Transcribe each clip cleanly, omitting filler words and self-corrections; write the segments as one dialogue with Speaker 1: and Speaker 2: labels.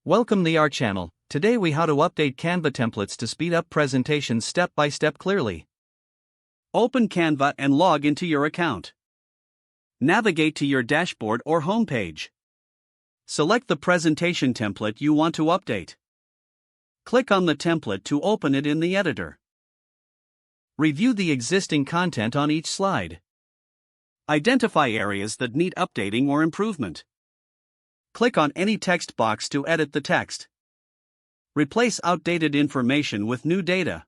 Speaker 1: Welcome to our channel. Today we how to update Canva templates to speed up presentations step by step clearly.
Speaker 2: Open Canva and log into your account. Navigate to your dashboard or homepage. Select the presentation template you want to update. Click on the template to open it in the editor. Review the existing content on each slide. Identify areas that need updating or improvement. Click on any text box to edit the text. Replace outdated information with new data.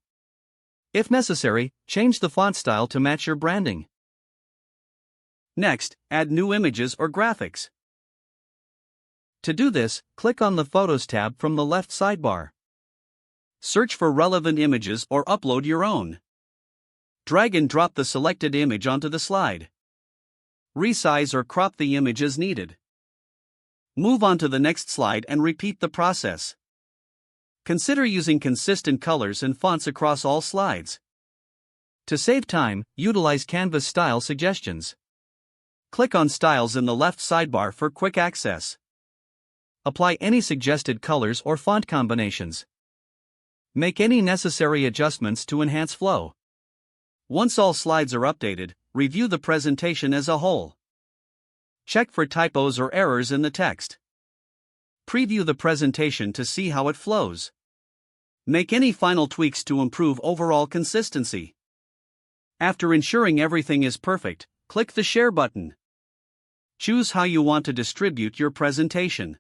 Speaker 1: If necessary, change the font style to match your branding.
Speaker 2: Next, add new images or graphics.
Speaker 1: To do this, click on the Photos tab from the left sidebar.
Speaker 2: Search for relevant images or upload your own. Drag and drop the selected image onto the slide. Resize or crop the image as needed. Move on to the next slide and repeat the process. Consider using consistent colors and fonts across all slides.
Speaker 1: To save time, utilize Canva's style suggestions.
Speaker 2: Click on Styles in the left sidebar for quick access.
Speaker 1: Apply any suggested colors or font combinations. Make any necessary adjustments to enhance flow.
Speaker 2: Once all slides are updated, review the presentation as a whole. Check for typos or errors in the text. Preview the presentation to see how it flows. Make any final tweaks to improve overall consistency. After ensuring everything is perfect, click the Share button. Choose how you want to distribute your presentation.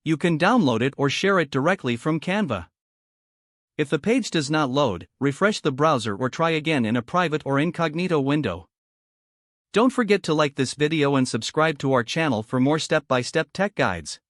Speaker 1: You can download it or share it directly from Canva. If the page does not load, refresh the browser or try again in a private or incognito window. Don't forget to like this video and subscribe to our channel for more step-by-step tech guides.